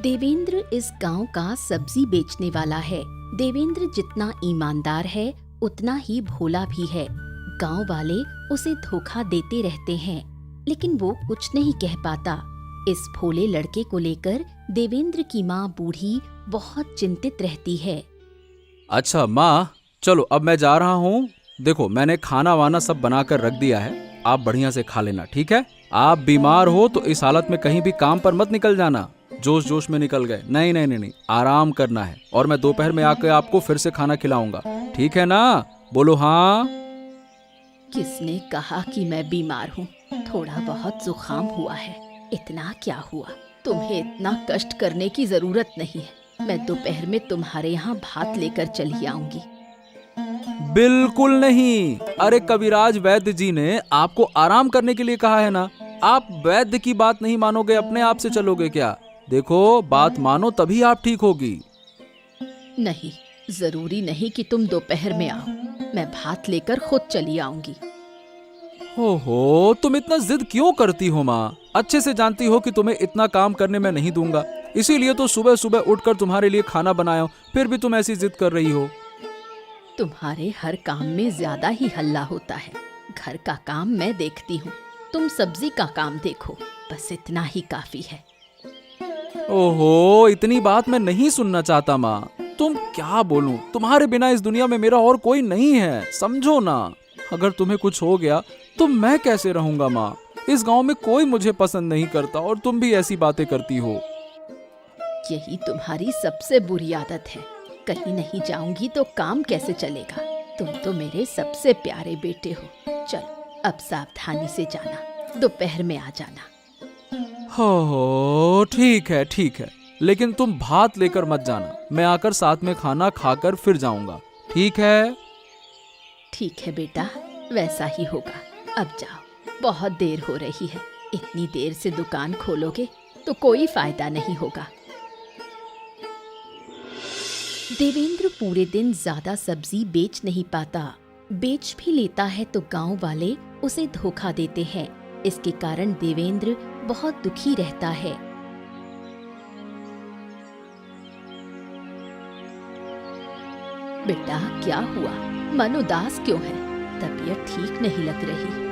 देवेंद्र इस गांव का सब्जी बेचने वाला है। देवेंद्र जितना ईमानदार है उतना ही भोला भी है। गांव वाले उसे धोखा देते रहते हैं, लेकिन वो कुछ नहीं कह पाता। इस भोले लड़के को लेकर देवेंद्र की माँ बूढ़ी बहुत चिंतित रहती है। अच्छा माँ, चलो अब मैं जा रहा हूँ। देखो मैंने खाना वाना सब बनाकर रख दिया है, आप बढ़िया से खा लेना, ठीक है? आप बीमार हो तो इस हालत में कहीं भी काम पर मत निकल जाना। जोश जोश में निकल गए, नहीं नहीं नहीं नहीं, आराम करना है। और मैं दोपहर में आकर आपको फिर से खाना खिलाऊंगा, ठीक है ना? बोलो हाँ। किसने कहा कि मैं बीमार हूँ? थोड़ा बहुत जुकाम हुआ है, इतना क्या हुआ? तुम्हें इतना कष्ट करने की जरूरत नहीं है। मैं दोपहर में तुम्हारे यहाँ भात लेकर चली आऊंगी। बिल्कुल नहीं। अरे कविराज वैद्य जी ने आपको आराम करने के लिए कहा है ना। आप वैद्य की बात नहीं मानोगे, अपने आप से चलोगे क्या? देखो बात मानो तभी आप ठीक होगी। नहीं, जरूरी नहीं कि तुम दोपहर में आओ, मैं भात लेकर खुद चली आऊंगी। हो तुम इतना जिद क्यों करती हो माँ? अच्छे से जानती हो कि तुम्हें इतना काम करने में नहीं दूंगा, इसीलिए तो सुबह सुबह उठकर तुम्हारे लिए खाना बनाया हूँ, फिर भी तुम ऐसी जिद कर रही हो। तुम्हारे हर काम में ज्यादा ही हल्ला होता है। घर का काम मैं देखती हूँ, तुम सब्जी का काम देखो, बस इतना ही काफी है। ओहो, इतनी बात मैं नहीं सुनना चाहता माँ। तुम क्या बोलूं, तुम्हारे बिना इस दुनिया में मेरा और कोई नहीं है, समझो ना। अगर तुम्हें कुछ हो गया तो मैं कैसे रहूंगा माँ? इस गांव में कोई मुझे पसंद नहीं करता और तुम भी ऐसी बातें करती हो। यही तुम्हारी सबसे बुरी आदत है। कहीं नहीं जाऊंगी तो काम कैसे चलेगा? तुम तो मेरे सबसे प्यारे बेटे हो। चलो अब सावधानी से जाना, दोपहर में आ जाना। हो ठीक है, लेकिन तुम भात लेकर मत जाना। मैं आकर साथ में खाना खाकर फिर जाऊंगा, ठीक है? ठीक है बेटा, वैसा ही होगा। अब जाओ, बहुत देर हो रही है। इतनी देर से दुकान खोलोगे तो कोई फायदा नहीं होगा। देवेंद्र पूरे दिन ज्यादा सब्जी बेच नहीं पाता। बेच भी लेता है तो गांव वाले उसे धोखा देते हैं। इसके कारण देवेंद्र बहुत दुखी रहता है। बेटा क्या हुआ? मन उदास क्यों है? तबीयत ठीक नहीं लग रही।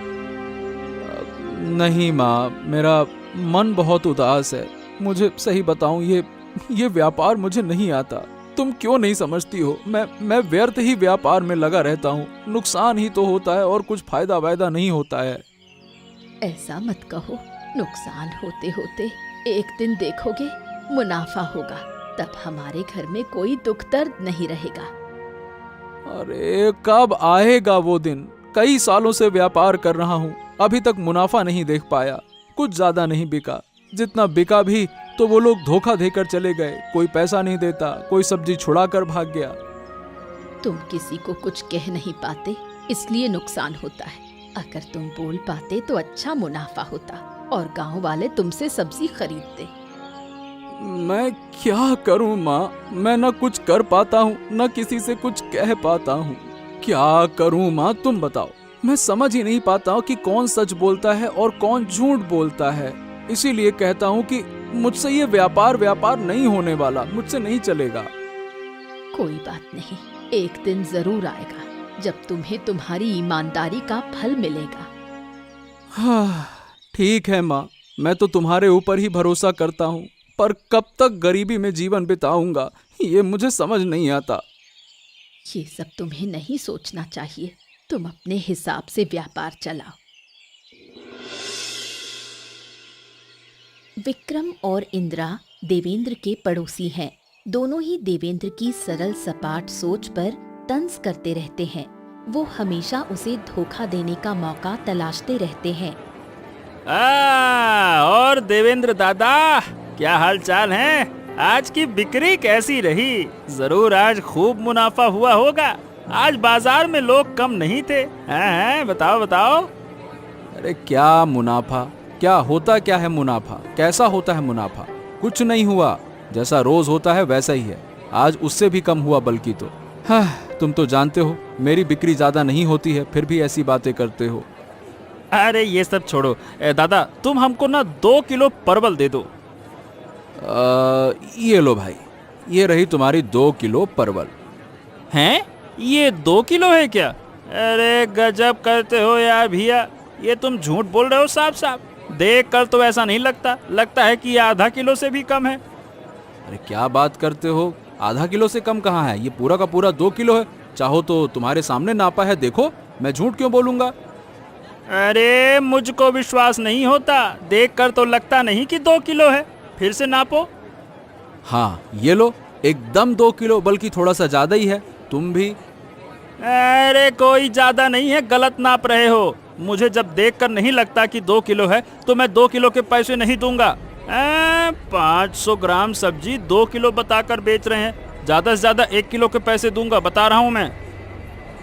नहीं माँ, मेरा मन बहुत उदास है। मुझे सही बताऊं, ये व्यापार मुझे नहीं आता। तुम क्यों नहीं समझती हो? मैं व्यर्थ ही व्यापार में लगा रहता हूँ। नुकसान ही तो होता है और कुछ फायदा वायदा नहीं होता है। ऐसा मत कहो, नुकसान होते होते एक दिन देखोगे मुनाफा होगा, तब हमारे घर में कोई दुख दर्द नहीं रहेगा। अरे कब आएगा वो दिन? कई सालों से व्यापार कर रहा हूँ, अभी तक मुनाफा नहीं देख पाया। कुछ ज्यादा नहीं बिका, जितना बिका भी तो वो लोग धोखा देकर चले गए। कोई पैसा नहीं देता, कोई सब्जी छुड़ा कर भाग गया। तुम किसी को कुछ कह नहीं पाते, इसलिए नुकसान होता है। अगर तुम बोल पाते तो अच्छा मुनाफा होता और गांव वाले तुमसे सब्जी खरीदते। मैं क्या करूं माँ? मैं न कुछ कर पाता हूँ, न किसी से कुछ कह पाता हूँ। क्या करूं माँ, तुम बताओ। मैं समझ ही नहीं पाता हूँ कि कौन सच बोलता है और कौन झूठ बोलता है। इसीलिए कहता हूँ कि मुझसे ये व्यापार नहीं होने वाला, मुझसे नहीं चलेगा। कोई बात नहीं, एक दिन जरूर आएगा जब तुम्हें तुम्हारी ईमानदारी का फल मिलेगा। हाँ ठीक है माँ, मैं तो तुम्हारे ऊपर ही भरोसा करता हूँ, पर कब तक गरीबी में जीवन बिताऊंगा ये मुझे समझ नहीं आता। ये सब तुम्हें नहीं सोचना चाहिए। तुम अपने हिसाब से व्यापार चलाओ। विक्रम और इंदिरा देवेंद्र के पड़ोसी हैं। दोनों ही देवेंद्र की सरल सपाट सोच पर तंज करते रहते हैं। वो हमेशा उसे धोखा देने का मौका तलाशते रहते हैं। और देवेंद्र दादा, क्या हाल चाल है? आज की बिक्री कैसी रही? जरूर आज खूब मुनाफा हुआ होगा। आज बाजार में लोग कम नहीं थे। हैं, बताओ। अरे क्या मुनाफा? क्या होता क्या है मुनाफा? कैसा होता है मुनाफा? कुछ नहीं हुआ, जैसा रोज होता है वैसा ही है। आज उससे भी कम हुआ बल्कि तो। हाँ, तुम तो जानते हो मेरी बिक्री ज्यादा नहीं होती है, फिर भी ऐसी बातें करते हो। अरे ये सब छोड़ो। दादा तुम हमको ना 2 किलो परवल दे दो। ये लो भाई, ये रही तुम्हारी 2 किलो परवल। हैं? ये 2 किलो है क्या? अरे गजब करते हो यार भैया, ये तुम झूठ बोल रहे हो साफ साफ। देख कर तो ऐसा नहीं लगता, लगता है कि ये आधा किलो से भी कम है। अरे क्या बात करते हो, आधा किलो से कम कहाँ है, ये पूरा का पूरा 2 किलो है। चाहो तो तुम्हारे सामने नापा है, देखो, मैं झूठ क्यों बोलूंगा। अरे मुझको विश्वास नहीं होता, देख कर तो लगता नहीं कि 2 किलो है। फिर से नापो। हाँ ये लो, एकदम 2 किलो, बल्कि थोड़ा सा ज्यादा ही है। तुम भी। अरे कोई ज्यादा नहीं है, गलत नाप रहे हो। मुझे जब देखकर नहीं लगता कि 2 किलो है तो मैं 2 किलो के पैसे नहीं दूंगा। 500 ग्राम सब्जी 2 किलो बताकर बेच रहे हैं, ज्यादा से ज्यादा 1 किलो के पैसे दूंगा, बता रहा हूं मैं।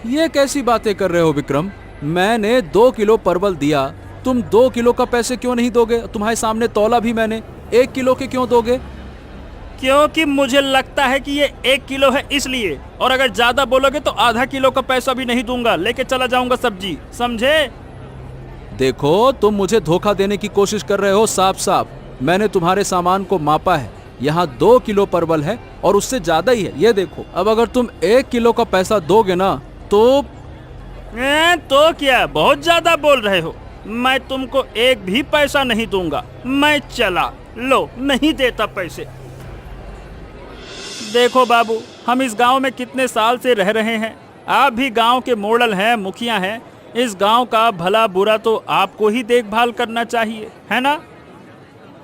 ये कैसी बातें कर रहे हो विक्रम, मैंने 2 किलो परवल दिया, तुम 2 किलो का पैसे क्यों नहीं दोगे? तुम्हारे सामने तौला भी मैंने, 1 किलो के क्यों दोगे? क्योंकि मुझे लगता है कि ये 1 किलो है इसलिए, और अगर ज्यादा बोलोगे तो आधा किलो का पैसा भी नहीं दूंगा, लेके चला जाऊंगा सब्जी, समझे? देखो, तुम मुझे धोखा देने की कोशिश कर रहे हो साफ साफ। मैंने तुम्हारे सामान को मापा है, यहाँ 2 किलो परवल है और उससे ज्यादा ही है, ये देखो। अब अगर तुम 1 किलो का पैसा दोगे ना तो क्या बहुत ज्यादा बोल रहे हो? मैं तुमको एक भी पैसा नहीं दूंगा, मैं चला। लो, नहीं देता पैसे। देखो बाबू, हम इस गांव में कितने साल से रह रहे हैं, आप भी गांव के मोड़ल हैं, मुखिया हैं। इस गांव का भला बुरा तो आपको ही देखभाल करना चाहिए, है ना?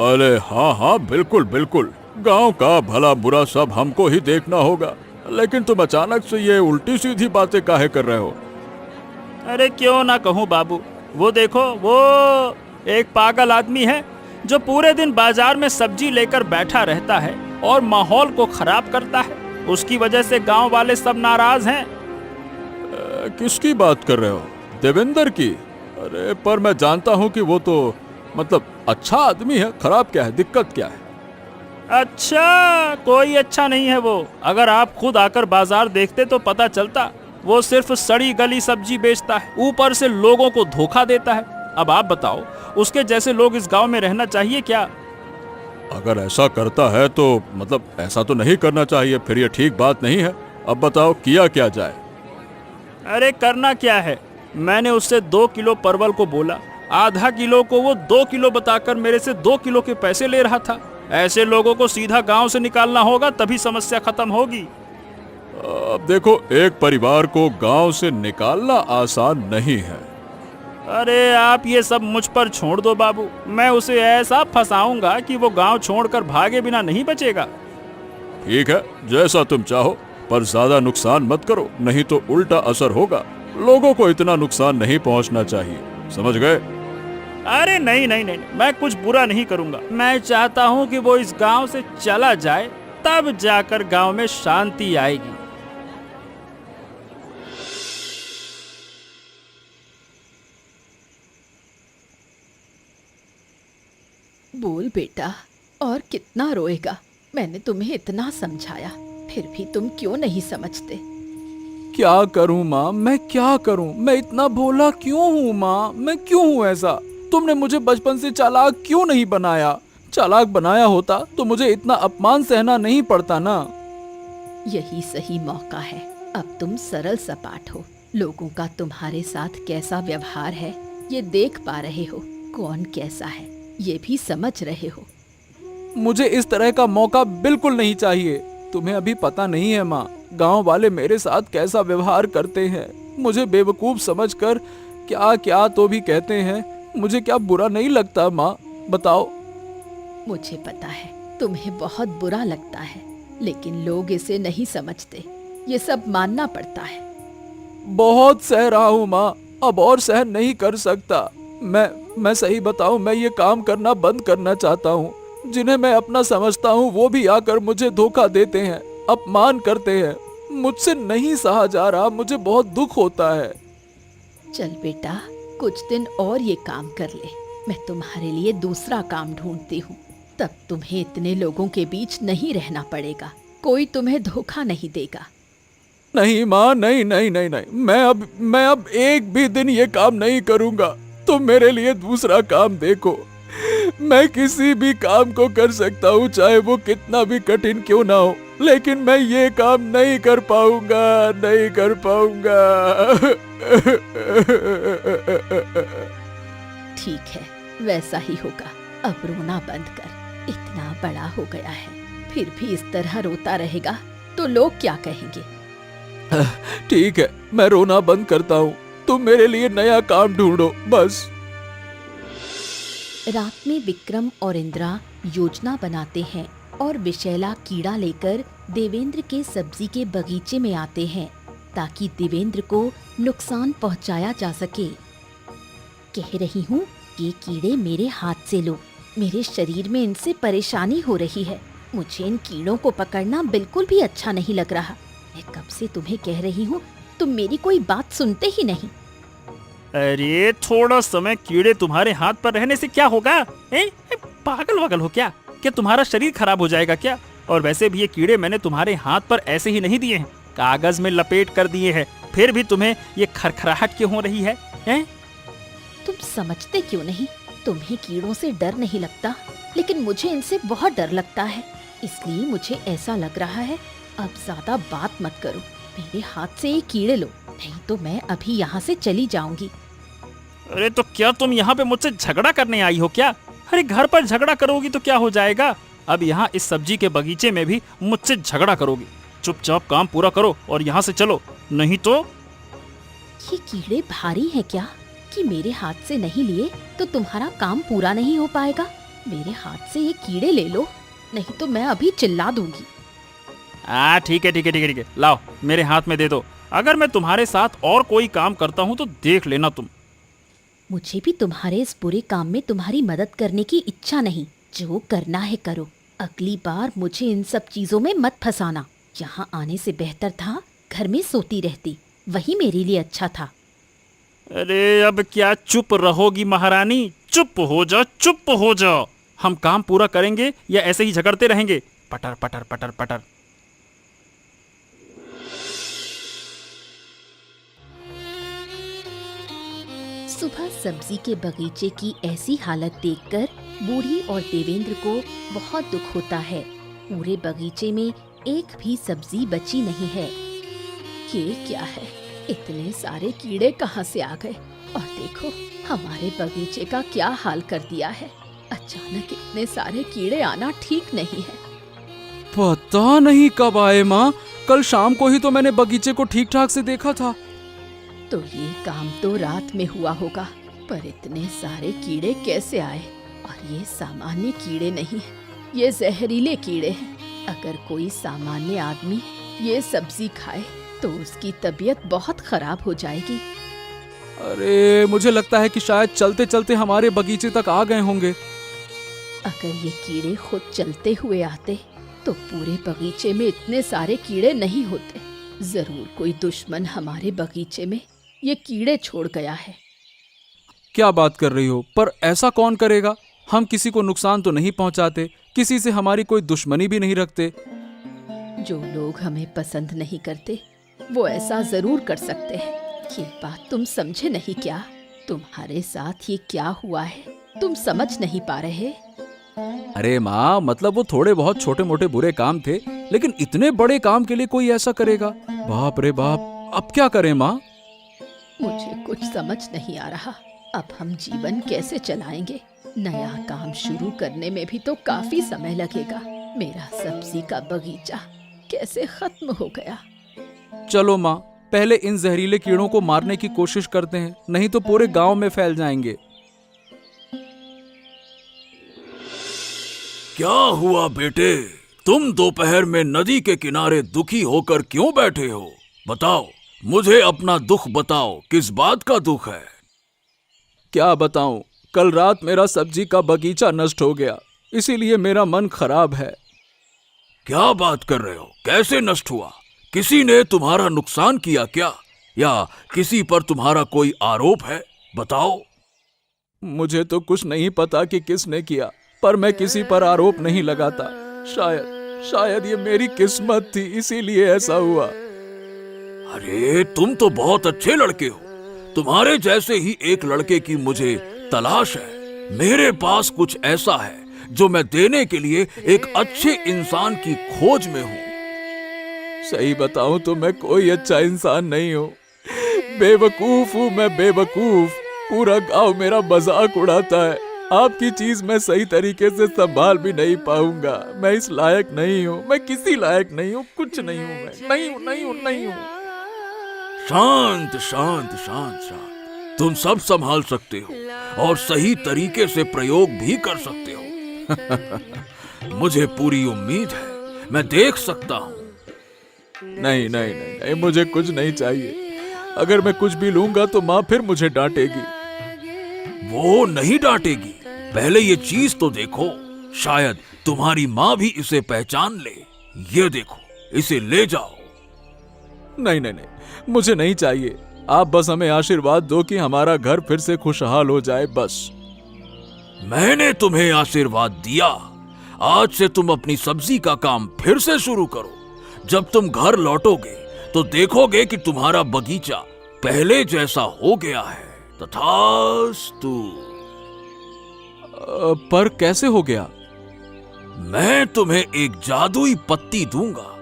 अरे हाँ हाँ, बिल्कुल बिल्कुल, गांव का भला बुरा सब हमको ही देखना होगा। लेकिन तुम अचानक से ये उल्टी सीधी बातें काहे कर रहे हो? अरे क्यों ना कहूँ बाबू, वो देखो, वो एक पागल आदमी है जो पूरे दिन बाजार में सब्जी लेकर बैठा रहता है और माहौल को खराब करता है। उसकी वजह से गांव वाले सब नाराज हैं। किसकी बात कर रहे हो? देवेंद्र की? अरे पर मैं जानता हूँ कि वो तो मतलब अच्छा आदमी है, खराब क्या है, दिक्कत क्या है? अच्छा, कोई अच्छा नहीं है वो। अगर आप खुद आकर बाजार देखते तो पता चलता। वो सिर्फ सड़ी गली सब्जी बेचता है, ऊपर से लोगों को धोखा देता है। अब आप बताओ, उसके जैसे लोग इस गांव में रहना चाहिए क्या? अगर ऐसा करता है तो मतलब ऐसा तो नहीं करना चाहिए, फिर ये ठीक बात नहीं है। अब बताओ किया क्या जाए? अरे करना क्या है, मैंने उससे 2 किलो परवल को बोला, आधा किलो को वो 2 किलो बताकर मेरे से 2 किलो के पैसे ले रहा था। ऐसे लोगों को सीधा गांव से निकालना होगा, तभी समस्या खत्म होगी। अब देखो, एक परिवार को गांव से निकालना आसान नहीं है। अरे आप ये सब मुझ पर छोड़ दो बाबू, मैं उसे ऐसा फंसाऊंगा कि वो गांव छोड़कर भागे बिना नहीं बचेगा। ठीक है, जैसा तुम चाहो, पर ज्यादा नुकसान मत करो, नहीं तो उल्टा असर होगा। लोगों को इतना नुकसान नहीं पहुंचना चाहिए, समझ गए? अरे नहीं नहीं नहीं, मैं कुछ बुरा नहीं करूंगा। मैं चाहता हूँ कि वो इस गांव से चला जाए, तब जाकर गांव में शांति आएगी। बोल बेटा, और कितना रोएगा? मैंने तुम्हें इतना समझाया, फिर भी तुम क्यों नहीं समझते? क्या करूं माँ, मैं क्या करूं? मैं इतना भोला क्यों हूँ माँ? मैं क्यों हूँ ऐसा? तुमने मुझे बचपन से चालाक क्यों नहीं बनाया? चालाक बनाया होता तो मुझे इतना अपमान सहना नहीं पड़ता ना। यही सही मौका है। अब तुम सरल सपाट हो, लोगों का तुम्हारे साथ कैसा व्यवहार है ये देख पा रहे हो, कौन कैसा है ये भी समझ रहे हो। मुझे इस तरह का मौका बिल्कुल नहीं चाहिए। तुम्हें अभी पता नहीं है माँ, गांव वाले मेरे साथ कैसा व्यवहार करते हैं। मुझे बेवकूफ समझकर क्या क्या तो भी कहते हैं। मुझे क्या बुरा नहीं लगता माँ, बताओ? मुझे पता है तुम्हें बहुत बुरा लगता है, लेकिन लोग इसे नहीं समझते, ये सब मानना पड़ता है। बहुत सह रहा हूँ माँ, अब और सहन नहीं कर सकता। मैं सही बताऊँ, मैं ये काम करना बंद करना चाहता हूँ। जिन्हें मैं अपना समझता हूँ वो भी आकर मुझे धोखा देते हैं, अपमान करते हैं। मुझसे नहीं सहा जा रहा, मुझे बहुत दुख होता है। चल बेटा, कुछ दिन और ये काम कर ले, मैं तुम्हारे लिए दूसरा काम ढूंढती हूँ। तब तुम्हें इतने लोगों के बीच नहीं रहना पड़ेगा, कोई तुम्हें धोखा नहीं देगा। नहीं माँ, नहीं नहीं नहीं नहीं, मैं अब एक भी दिन ये काम नहीं करूँगा। तुम मेरे लिए दूसरा काम देखो। मैं किसी भी काम को कर सकता हूँ, चाहे वो कितना भी कठिन क्यों ना हो, लेकिन मैं ये काम नहीं कर पाऊंगा, नहीं कर पाऊंगा। ठीक है, वैसा ही होगा। अब रोना बंद कर। इतना बड़ा हो गया है, फिर भी इस तरह रोता रहेगा तो लोग क्या कहेंगे? ठीक है, मैं रोना बंद करता हूँ, तुम मेरे लिए नया काम ढूंढो बस। रात में विक्रम और इंदिरा योजना बनाते हैं और विशैला कीड़ा लेकर देवेंद्र के सब्जी के बगीचे में आते हैं ताकि देवेंद्र को नुकसान पहुंचाया जा सके। कह रही हूँ, ये कीड़े मेरे हाथ से लो। मेरे शरीर में इनसे परेशानी हो रही है। मुझे इन कीड़ों को पकड़ना बिल्कुल भी अच्छा नहीं लग रहा। मैं कब से तुम्हें कह रही हूँ, तुम मेरी कोई बात सुनते ही नहीं। अरे थोड़ा समय कीड़े तुम्हारे हाथ पर रहने से क्या होगा? पागल वगल हो क्या? क्या तुम्हारा शरीर खराब हो जाएगा क्या? और वैसे भी ये कीड़े मैंने तुम्हारे हाथ पर ऐसे ही नहीं दिए हैं, कागज में लपेट कर दिए हैं। फिर भी तुम्हें ये खरखराहट क्यों हो रही है? तुम समझते क्यों नहीं? तुम्हें कीड़ों से डर नहीं लगता, लेकिन मुझे इनसे बहुत डर लगता है। इसलिए मुझे ऐसा लग रहा है, अब ज्यादा बात मत करो। मेरे हाथ से ये कीड़े लो, नहीं तो मैं अभी यहाँ से चली जाऊंगी। अरे तो क्या तुम यहाँ पे मुझसे झगड़ा करने आई हो क्या? अरे घर पर झगड़ा करोगी तो क्या हो जाएगा? अब यहाँ इस सब्जी के बगीचे में भी मुझसे झगड़ा करोगी। चुपचाप काम पूरा करो और यहाँ से चलो, नहीं तो। ये कीड़े भारी हैं क्या कि मेरे हाथ से नहीं लिए तो तुम्हारा काम पूरा नहीं हो पाएगा? मेरे हाथ से ये कीड़े ले लो, नहीं तो मैं अभी चिल्ला दूंगी। ठीक है ठीक है ठीक है ठीक है, लाओ मेरे हाथ में दे दो। अगर मैं तुम्हारे साथ और कोई काम करता हूँ तो देख लेना तुम। मुझे भी तुम्हारे इस बुरे काम में तुम्हारी मदद करने की इच्छा नहीं। जो करना है करो। अगली बार मुझे इन सब चीजों में मत फंसाना। यहाँ आने से बेहतर था घर में सोती रहती, वही मेरे लिए अच्छा था। अरे अब क्या चुप रहोगी महारानी? चुप हो जाओ, चुप हो जाओ। हम काम पूरा करेंगे या ऐसे ही झगड़ते रहेंगे? पटर पटर पटर पटर। सुबह सब्जी के बगीचे की ऐसी हालत देखकर बूढ़ी और देवेंद्र को बहुत दुख होता है। पूरे बगीचे में एक भी सब्जी बची नहीं है। ये क्या है? इतने सारे कीड़े कहाँ से आ गए? और देखो हमारे बगीचे का क्या हाल कर दिया है। अचानक इतने सारे कीड़े आना ठीक नहीं है। पता नहीं कब आए माँ, कल शाम को ही तो मैंने बगीचे को ठीक ठाक से देखा था। तो ये काम तो रात में हुआ होगा, पर इतने सारे कीड़े कैसे आए? और ये सामान्य कीड़े नहीं है, ये जहरीले कीड़े हैं। अगर कोई सामान्य आदमी ये सब्जी खाए तो उसकी तबीयत बहुत खराब हो जाएगी। अरे मुझे लगता है कि शायद चलते चलते हमारे बगीचे तक आ गए होंगे। अगर ये कीड़े खुद चलते हुए आते तो पूरे बगीचे में इतने सारे कीड़े नहीं होते। जरूर कोई दुश्मन हमारे बगीचे में ये कीड़े छोड़ गया है। क्या बात कर रही हो? पर ऐसा कौन करेगा? हम किसी को नुकसान तो नहीं पहुंचाते, किसी से हमारी कोई दुश्मनी भी नहीं रखते। जो लोग हमें पसंद नहीं करते वो ऐसा जरूर कर सकते हैं। ये बात तुम समझे नहीं क्या? तुम्हारे साथ ये क्या हुआ है, तुम समझ नहीं पा रहे? अरे माँ, मतलब वो थोड़े बहुत छोटे मोटे बुरे काम थे, लेकिन इतने बड़े काम के लिए कोई ऐसा करेगा? बाप रे बाप, अब क्या करें माँ? मुझे कुछ समझ नहीं आ रहा। अब हम जीवन कैसे चलाएंगे? नया काम शुरू करने में भी तो काफी समय लगेगा। मेरा सब्जी का बगीचा कैसे खत्म हो गया? चलो माँ, पहले इन जहरीले कीड़ों को मारने की कोशिश करते हैं, नहीं तो पूरे गांव में फैल जाएंगे। क्या हुआ बेटे? तुम दोपहर में नदी के किनारे दुखी होकर क्यों बैठे हो? बताओ, मुझे अपना दुख बताओ, किस बात का दुख है? क्या बताऊं, कल रात मेरा सब्जी का बगीचा नष्ट हो गया, इसीलिए मेरा मन खराब है। क्या बात कर रहे हो? कैसे नष्ट हुआ? किसी ने तुम्हारा नुकसान किया क्या? या किसी पर तुम्हारा कोई आरोप है? बताओ। मुझे तो कुछ नहीं पता कि किसने किया, पर मैं किसी पर आरोप नहीं लगाता। शायद ये मेरी किस्मत थी, इसीलिए ऐसा हुआ। अरे तुम तो बहुत अच्छे लड़के हो। तुम्हारे जैसे ही एक लड़के की मुझे तलाश है। मेरे पास कुछ ऐसा है जो मैं देने के लिए एक अच्छे इंसान की खोज में हूँ। सही बताऊं तो मैं कोई अच्छा इंसान नहीं हूँ। बेवकूफ हूँ मैं, बेवकूफ। पूरा गांव मेरा मजाक उड़ाता है। आपकी चीज मैं सही तरीके से संभाल भी नहीं पाऊंगा। मैं इस लायक नहीं हूँ, मैं किसी लायक नहीं हूँ, कुछ नहीं हूँ, मैं नहीं हूँ। शांत शांत शांत शांत। तुम सब संभाल सकते हो और सही तरीके से प्रयोग भी कर सकते हो। मुझे पूरी उम्मीद है, मैं देख सकता हूँ। नहीं नहीं नहीं नहीं, मुझे कुछ नहीं चाहिए। अगर मैं कुछ भी लूंगा तो माँ फिर मुझे डांटेगी। वो नहीं डांटेगी, पहले ये चीज तो देखो, शायद तुम्हारी माँ भी इसे पहचान ले। ये देखो, इसे ले जाओ। नहीं नहीं नहीं, मुझे नहीं चाहिए। आप बस हमें आशीर्वाद दो कि हमारा घर फिर से खुशहाल हो जाए, बस। मैंने तुम्हें आशीर्वाद दिया। आज से तुम अपनी सब्जी का काम फिर से शुरू करो। जब तुम घर लौटोगे तो देखोगे कि तुम्हारा बगीचा पहले जैसा हो गया है। तथास्तु। पर कैसे हो गया? मैं तुम्हें एक जादुई पत्ती दूंगा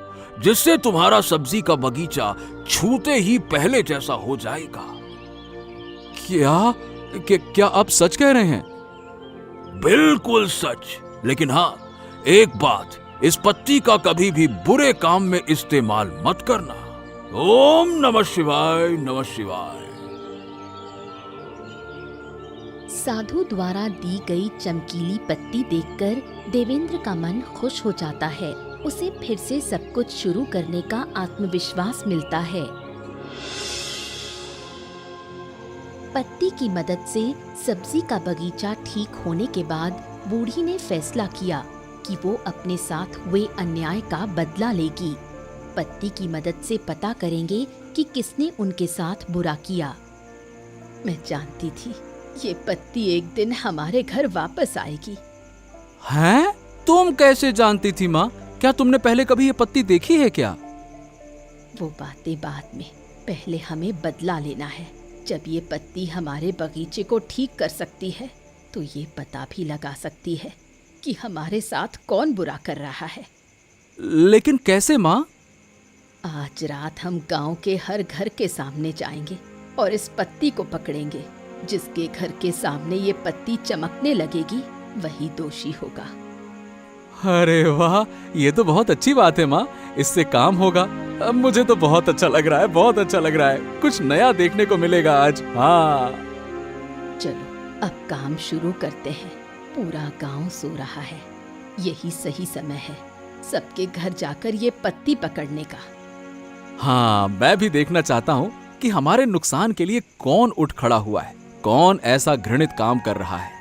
जिससे तुम्हारा सब्जी का बगीचा छूते ही पहले जैसा हो जाएगा। क्या आप सच कह रहे हैं? बिल्कुल सच। लेकिन हाँ, एक बात, इस पत्ती का कभी भी बुरे काम में इस्तेमाल मत करना। ओम नमः शिवाय, नमः शिवाय। साधु द्वारा दी गई चमकीली पत्ती देखकर देवेंद्र का मन खुश हो जाता है। उसे फिर से सब कुछ शुरू करने का आत्मविश्वास मिलता है। पत्ती की मदद से सब्जी का बगीचा ठीक होने के बाद बूढ़ी ने फैसला किया कि वो अपने साथ हुए अन्याय का बदला लेगी। पत्ती की मदद से पता करेंगे कि किसने उनके साथ बुरा किया। मैं जानती थी ये पत्ती एक दिन हमारे घर वापस आएगी। हैं? तुम कैसे जानती थी माँ? क्या तुमने पहले कभी ये पत्ती देखी है क्या? वो बातें बाद में, पहले हमें बदला लेना है। जब ये पत्ती हमारे बगीचे को ठीक कर सकती है तो ये पता भी लगा सकती है कि हमारे साथ कौन बुरा कर रहा है। लेकिन कैसे माँ? आज रात हम गांव के हर घर के सामने जाएंगे और इस पत्ती को पकड़ेंगे। जिसके घर के सामने ये पत्ती चमकने लगेगी वही दोषी होगा। अरे वाह, ये तो बहुत अच्छी बात है माँ। इससे काम होगा। अब मुझे तो बहुत अच्छा लग रहा है, बहुत अच्छा लग रहा है। कुछ नया देखने को मिलेगा आज। हाँ, चलो अब काम शुरू करते हैं। पूरा गांव सो रहा है, यही सही समय है सबके घर जाकर ये पत्ती पकड़ने का। हाँ, मैं भी देखना चाहता हूँ कि हमारे नुकसान के लिए कौन उठ खड़ा हुआ है, कौन ऐसा घृणित काम कर रहा है।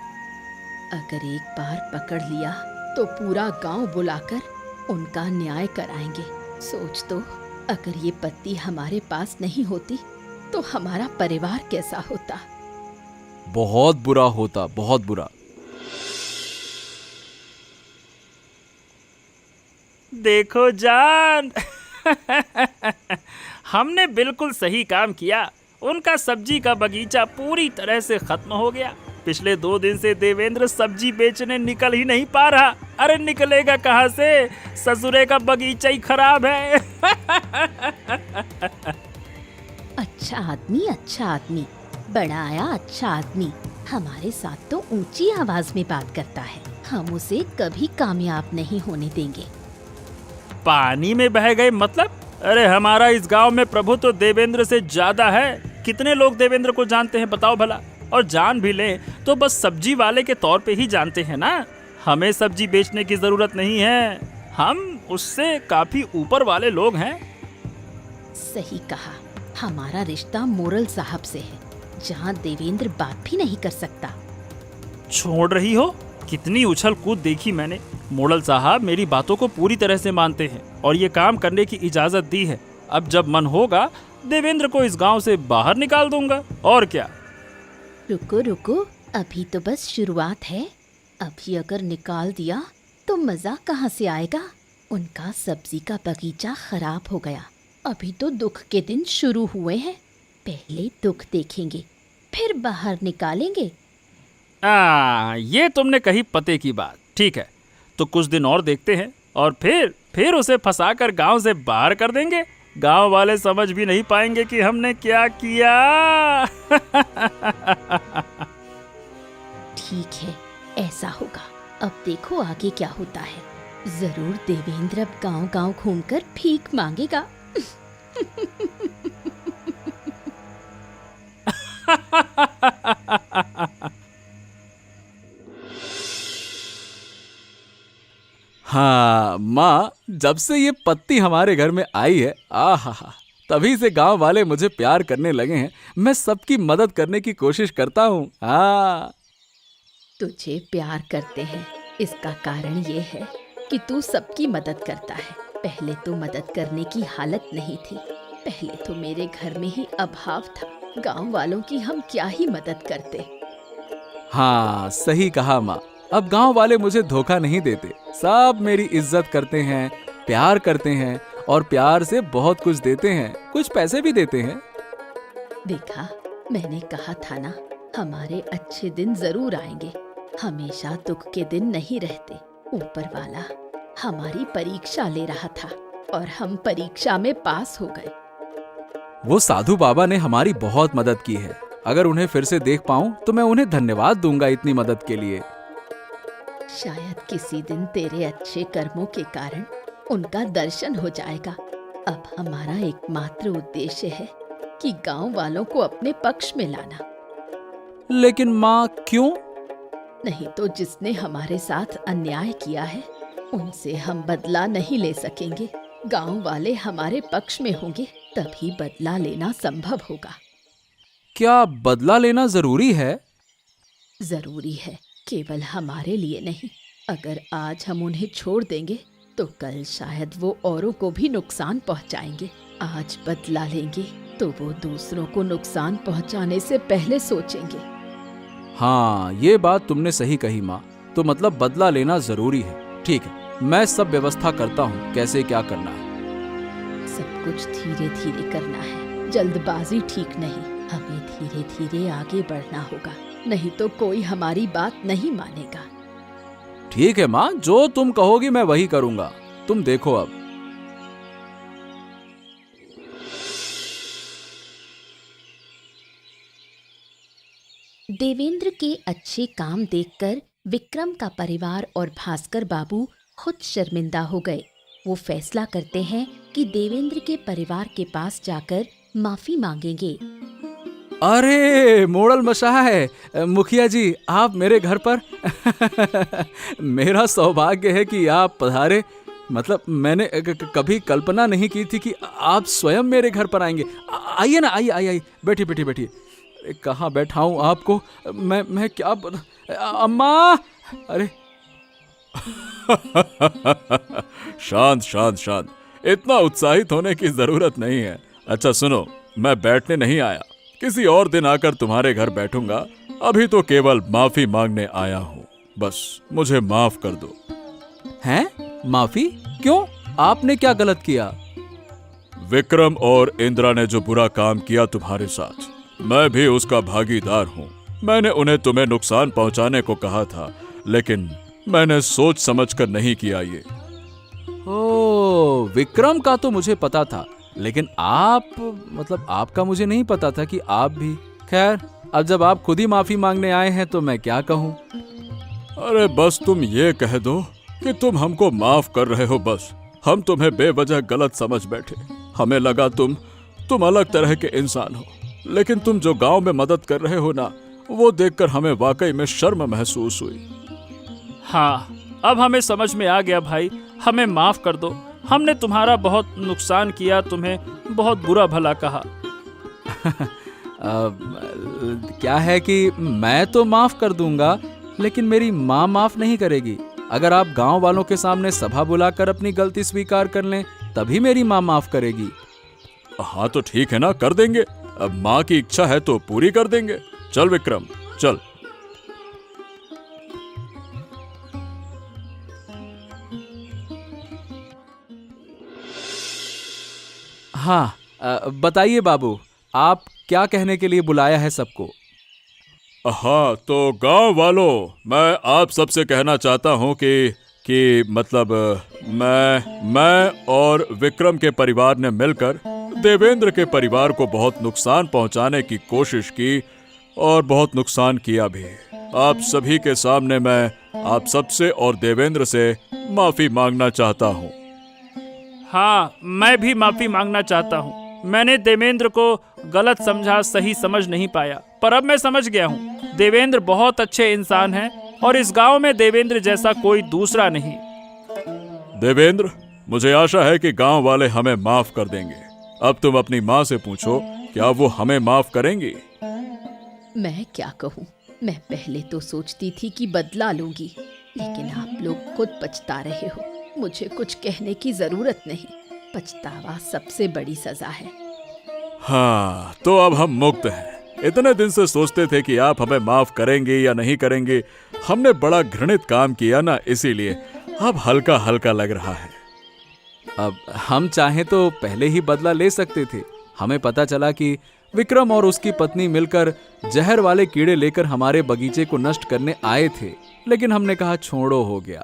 अगर एक बार पकड़ लिया तो पूरा गांव बुलाकर उनका न्याय कराएंगे। सोच तो, अगर ये पत्ती हमारे पास नहीं होती तो हमारा परिवार कैसा होता। बहुत बुरा होता, बहुत बुरा। देखो जान, हमने बिल्कुल सही काम किया। उनका सब्जी का बगीचा पूरी तरह से खत्म हो गया। पिछले 2 दिन से देवेंद्र सब्जी बेचने निकल ही नहीं पा रहा। अरे निकलेगा कहाँ से, ससुरे का बगीचा ही खराब है। अच्छा आदमी, बड़ा आया अच्छा आदमी। हमारे साथ तो ऊंची आवाज में बात करता है। हम उसे कभी कामयाब नहीं होने देंगे। पानी में बह गए मतलब? अरे हमारा इस गांव में प्रभु तो देवेंद्र से ज्यादा है। कितने लोग देवेंद्र को जानते हैं बताओ भला? और जान भी लें तो बस सब्जी वाले के तौर पे ही जानते हैं ना। हमें सब्जी बेचने की जरूरत नहीं है, हम उससे काफी ऊपर वाले लोग हैं। सही कहा, हमारा रिश्ता मोरल साहब से है, जहाँ देवेंद्र बात भी नहीं कर सकता। छोड़ रही हो? कितनी उछल कूद देखी मैंने। मोड़ल साहब मेरी बातों को पूरी तरह से मानते हैं और ये काम करने की इजाजत दी है। अब जब मन होगा देवेंद्र को इस गांव से बाहर निकाल दूंगा, और क्या। रुको रुको, अभी तो बस शुरुआत है। अभी अगर निकाल दिया तो मजा कहाँ से आएगा। उनका सब्जी का बगीचा खराब हो गया। अभी तो दुख के दिन शुरू हुए हैं। पहले दुख देखेंगे फिर बाहर निकालेंगे। ये तुमने कही पते की बात। ठीक है, तो कुछ दिन और देखते हैं और फिर उसे फंसाकर गांव से बाहर कर देंगे। गांव वाले समझ भी नहीं पाएंगे कि हमने क्या किया। ठीक है, ऐसा होगा। अब देखो आगे क्या होता है। जरूर देवेंद्र अब गांव-गांव घूमकर भीख मांगेगा। हाँ माँ, जब से ये पत्ती हमारे घर में आई है, आहा, तभी से गांव वाले मुझे प्यार करने लगे हैं। मैं सबकी मदद करने की कोशिश करता हूँ। हाँ, तुझे प्यार करते हैं, इसका कारण ये है कि तू सबकी मदद करता है। पहले तो मदद करने की हालत नहीं थी। पहले तो मेरे घर में ही अभाव था। गांव वालों की हम क्या ही मदद करते। हाँ, सही कहा माँ। अब गांव वाले मुझे धोखा नहीं देते। सब मेरी इज्जत करते हैं, प्यार करते हैं और प्यार से बहुत कुछ देते हैं, कुछ पैसे भी देते हैं। देखा, मैंने कहा था ना, हमारे अच्छे दिन जरूर आएंगे। हमेशा दुख के दिन नहीं रहते। ऊपर वाला हमारी परीक्षा ले रहा था और हम परीक्षा में पास हो गए। वो साधु बाबा ने हमारी बहुत मदद की है। अगर उन्हें फिर से देख पाऊं तो मैं उन्हें धन्यवाद दूंगा इतनी मदद के लिए। शायद किसी दिन तेरे अच्छे कर्मों के कारण उनका दर्शन हो जाएगा। अब हमारा एकमात्र उद्देश्य है कि गांव वालों को अपने पक्ष में लाना। लेकिन माँ, क्यों? नहीं तो जिसने हमारे साथ अन्याय किया है उनसे हम बदला नहीं ले सकेंगे। गांव वाले हमारे पक्ष में होंगे तभी बदला लेना संभव होगा। क्या बदला लेना जरूरी है? जरूरी है, केवल हमारे लिए नहीं। अगर आज हम उन्हें छोड़ देंगे तो कल शायद वो औरों को भी नुकसान पहुंचाएंगे। आज बदला लेंगे तो वो दूसरों को नुकसान पहुंचाने से पहले सोचेंगे। हाँ, ये बात तुमने सही कही माँ। तो मतलब बदला लेना जरूरी है। ठीक है, मैं सब व्यवस्था करता हूँ, कैसे क्या करना है। सब कुछ धीरे धीरे करना है, जल्दबाजी ठीक नहीं। हमें धीरे धीरे आगे बढ़ना होगा, नहीं तो कोई हमारी बात नहीं मानेगा। ठीक है माँ, जो तुम कहोगी मैं वही करूंगा। तुम देखो अब। देवेंद्र के अच्छे काम देखकर विक्रम का परिवार और भास्कर बाबू खुद शर्मिंदा हो गए। वो फैसला करते हैं कि देवेंद्र के परिवार के पास जाकर माफी मांगेंगे। अरे मोड़ल मशाह है मुखिया जी, आप मेरे घर पर। मेरा सौभाग्य है कि आप पधारे। मतलब मैंने कभी कल्पना नहीं की थी कि आप स्वयं मेरे घर पर आएंगे। आइए ना, आइए आइए, बैठिए बैठिए बैठिए। कहाँ बैठाऊं आपको? मैं क्या अम्मा, अरे। शांत शांत शांत, इतना उत्साहित होने की जरूरत नहीं है। अच्छा सुनो, मैं बैठने नहीं आया, किसी और दिन आकर तुम्हारे घर बैठूंगा। अभी तो केवल माफी मांगने आया हूँ। बस मुझे माफ कर दो। हैं? माफी? क्यों? आपने क्या गलत किया? विक्रम और इंदिरा ने जो बुरा काम किया तुम्हारे साथ, मैं भी उसका भागीदार हूँ। मैंने उन्हें तुम्हें नुकसान पहुंचाने को कहा था, लेकिन मैंने सोच समझकर नहीं किया ये। ओ, विक्रम का तो मुझे पता था, लेकिन आपका मुझे नहीं पता था कि आप भी। खैर, अब जब आप खुद ही माफी मांगने आए हैं तो मैं क्या कहूँ। अरे बस तुम ये कह दो कि तुम हमको माफ कर रहे हो। बस हम तुम्हें बेवजह गलत समझ बैठे। हमें लगा तुम अलग तरह के इंसान हो, लेकिन तुम जो गांव में मदद कर रहे हो ना, वो देखकर हमें वाकई में शर्म महसूस हुई। हाँ, अब हमें समझ में आ गया भाई, हमें माफ कर दो। हमने तुम्हारा बहुत नुकसान किया, तुम्हें बहुत बुरा भला कहा। क्या है कि मैं तो माफ कर दूंगा, लेकिन मेरी माँ माफ नहीं करेगी। अगर आप गांव वालों के सामने सभा बुलाकर अपनी गलती स्वीकार कर लें, तभी मेरी माँ माफ करेगी। हाँ तो ठीक है ना, कर देंगे। अब माँ की इच्छा है तो पूरी कर देंगे। चल विक्रम, चल। हाँ, बताइए बाबू, आप क्या कहने के लिए बुलाया है सबको? हाँ, तो गांव वालों, मैं आप सबसे कहना चाहता हूँ कि मतलब मैं और विक्रम के परिवार ने मिलकर देवेंद्र के परिवार को बहुत नुकसान पहुंचाने की कोशिश की और बहुत नुकसान किया भी। आप सभी के सामने मैं आप सबसे और देवेंद्र से माफी मांगना चाहता हूँ। हाँ, मैं भी माफी मांगना चाहता हूँ। मैंने देवेंद्र को गलत समझा, सही समझ नहीं पाया, पर अब मैं समझ गया हूँ। देवेंद्र बहुत अच्छे इंसान हैं और इस गांव में देवेंद्र जैसा कोई दूसरा नहीं। देवेंद्र, मुझे आशा है कि गांव वाले हमें माफ कर देंगे। अब तुम अपनी माँ से पूछो, क्या वो हमें माफ करेंगी? मैं क्या कहूँ, मैं पहले तो सोचती थी कि बदला लूंगी, लेकिन आप लोग खुद पछता रहे हो। मुझे कुछ कहने की जरूरत नहीं, पछतावा सबसे बड़ी सजा है। हाँ, तो अब हम मुक्त हैं। इतने दिन से सोचते थे कि आप हमें माफ करेंगे या नहीं करेंगे। हमने बड़ा घृणित काम किया ना, इसीलिए अब हल्का हल्का लग रहा है। अब हम चाहें तो पहले ही बदला ले सकते थे। हमें पता चला कि विक्रम और उसकी पत्नी मिलकर जहर वाले कीड़े लेकर हमारे बगीचे को नष्ट करने आए थे, लेकिन हमने कहा छोड़ो, हो गया।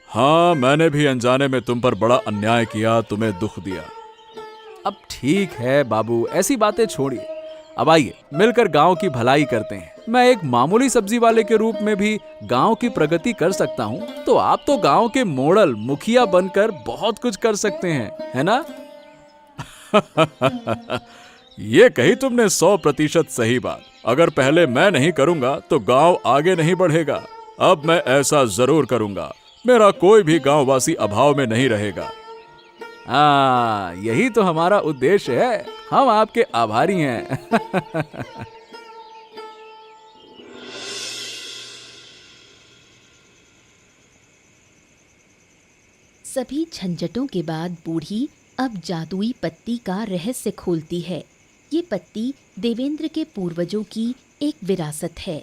हाँ, मैंने भी अनजाने में तुम पर बड़ा अन्याय किया, तुम्हें दुख दिया। अब ठीक है बाबू, ऐसी बातें छोड़िए। अब आइए मिलकर गांव की भलाई करते हैं। मैं एक मामूली सब्जी वाले के रूप में भी गांव की प्रगति कर सकता हूं, तो आप तो गांव के मोड़ल मुखिया बनकर बहुत कुछ कर सकते हैं, है ना? ये कही तुमने 100% सही बात। अगर पहले मैं नहीं करूंगा तो गांव आगे नहीं बढ़ेगा। अब मैं ऐसा जरूर करूंगा। मेरा कोई भी गांववासी अभाव में नहीं रहेगा। यही तो हमारा उद्देश्य है। हम आपके आभारी हैं। सभी झंझटों के बाद बूढ़ी अब जादुई पत्ती का रहस्य खोलती है। ये पत्ती देवेंद्र के पूर्वजों की एक विरासत है।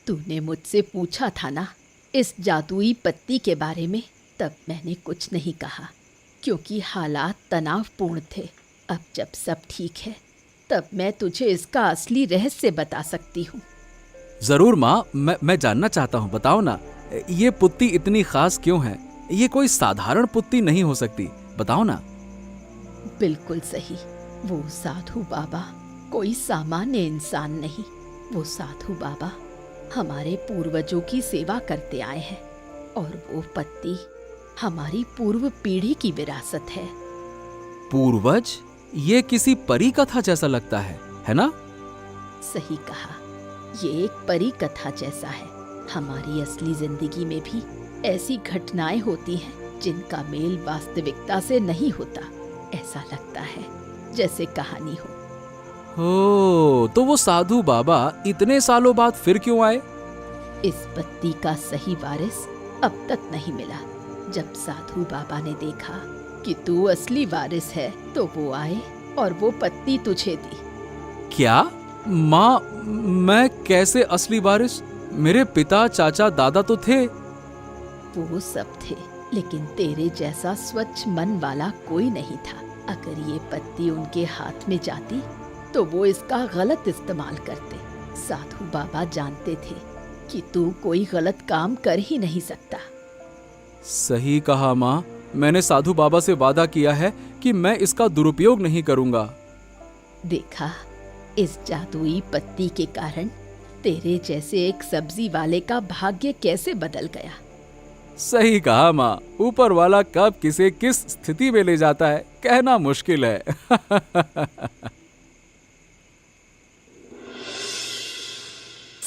तूने मुझसे पूछा था ना इस जादुई पत्ती के बारे में, तब मैंने कुछ नहीं कहा क्योंकि हालात तनावपूर्ण थे। अब जब सब ठीक है, तब मैं तुझे इसका असली रहस्य बता सकती हूँ। जरूर माँ, मैं जानना चाहता हूँ, बताओ ना, ये पुत्ती इतनी खास क्यों है? ये कोई साधारण पुत्ती नहीं हो सकती, बताओ ना। बिल्कुल सही, वो साधु बाबा कोई सामान्य इंसान नहीं। वो साधु बाबा हमारे पूर्वजों की सेवा करते आए हैं और वो पत्ती हमारी पूर्व पीढ़ी की विरासत है। पूर्वज? ये किसी परी कथा जैसा लगता है ना? सही कहा, ये एक परी कथा जैसा है। हमारी असली जिंदगी में भी ऐसी घटनाएं होती हैं जिनका मेल वास्तविकता से नहीं होता। ऐसा लगता है जैसे कहानी हो। ओ, तो वो साधु बाबा इतने सालों बाद फिर क्यों आए? इस पत्ती का सही वारिस अब तक नहीं मिला। जब साधु बाबा ने देखा कि तू असली वारिस है, तो वो आए और वो पत्ती तुझे दी। क्या? माँ, मैं कैसे असली वारिस? मेरे पिता, चाचा, दादा तो थे। वो सब थे, लेकिन तेरे जैसा स्वच्छ मन वाला कोई नहीं था। अगर ये पत्ती उनके हाथ में जाती तो वो इसका गलत इस्तेमाल करते। साधु बाबा जानते थे कि तू कोई गलत काम कर ही नहीं सकता। सही कहा माँ, मैंने साधु बाबा से वादा किया है कि मैं इसका दुरुपयोग नहीं करूंगा। देखा, इस जादुई पत्ती के कारण तेरे जैसे एक सब्जी वाले का भाग्य कैसे बदल गया। सही कहा माँ, ऊपर वाला कब किसे किस स्थिति में ले जाता है कहना मुश्किल है।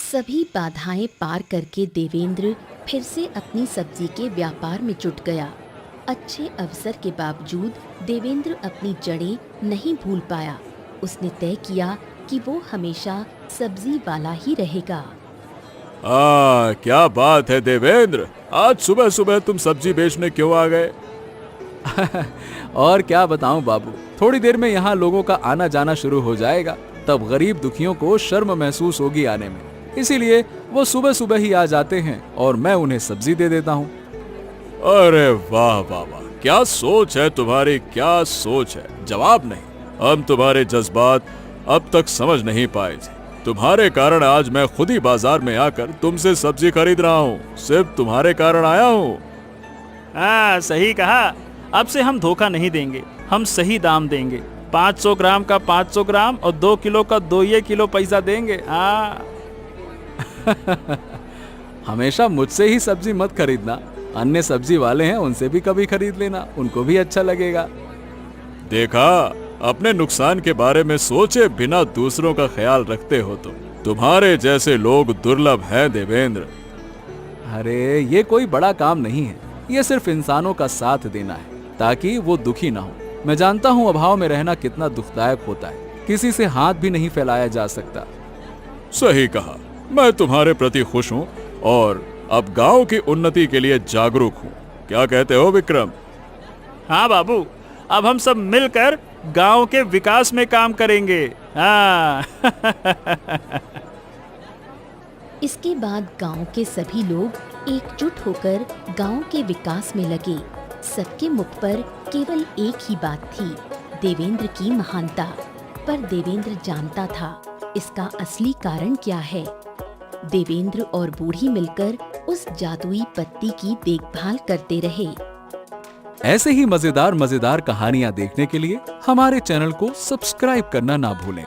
सभी बाधाएं पार करके देवेंद्र फिर से अपनी सब्जी के व्यापार में जुट गया। अच्छे अवसर के बावजूद देवेंद्र अपनी जड़ें नहीं भूल पाया। उसने तय किया कि वो हमेशा सब्जी वाला ही रहेगा। क्या बात है देवेंद्र, आज सुबह सुबह तुम सब्जी बेचने क्यों आ गए? और क्या बताऊं बाबू, थोड़ी देर में यहाँ लोगों का आना जाना शुरू हो जाएगा, तब गरीब दुखियों को शर्म महसूस होगी आने में, इसीलिए वो सुबह सुबह ही आ जाते हैं और मैं उन्हें सब्जी दे देता हूँ। अरे वाह वाह वाह, क्या सोच है तुम्हारी, क्या सोच है। जवाब नहीं, हम तुम्हारे जज्बात अब तक समझ नहीं पाए थे। तुम्हारे कारण आज मैं खुद ही बाजार में आकर तुमसे सब्जी खरीद रहा हूँ। सिर्फ तुम्हारे कारण आया हूँ। हाँ, सही कहा। अब से हम धोखा नहीं देंगे, हम सही दाम देंगे। 500 ग्राम का 500 ग्राम और 2 किलो का 2 किलो पैसा देंगे। हाँ। हमेशा मुझसे ही सब्जी मत खरीदना, अन्य सब्जी वाले हैं उनसे भी कभी खरीद लेना, उनको भी अच्छा लगेगा। देखा, अपने नुकसान के बारे में सोचे बिना दूसरों का ख्याल रखते हो तुम्हारे जैसे लोग दुर्लभ हैं देवेंद्र। अरे ये कोई बड़ा काम नहीं है, ये सिर्फ इंसानों का साथ देना है ताकि वो दुखी ना हो। मैं जानता हूँ अभाव में रहना कितना दुखदायक होता है, किसी से हाथ भी नहीं फैलाया जा सकता। सही कहा, मैं तुम्हारे प्रति खुश हूँ और अब गांव की उन्नति के लिए जागरूक हूँ। क्या कहते हो विक्रम? हाँ बाबू, अब हम सब मिलकर गांव के विकास में काम करेंगे। हाँ। इसके बाद गांव के सभी लोग एकजुट होकर गांव के विकास में लगे। सबके मुख पर केवल एक ही बात थी, देवेंद्र की महानता। पर देवेंद्र जानता था इसका असली कारण क्या है। देवेंद्र और बूढ़ी मिलकर उस जादुई पत्ती की देखभाल करते रहे। ऐसे ही मजेदार कहानियां देखने के लिए हमारे चैनल को सब्सक्राइब करना ना भूलें।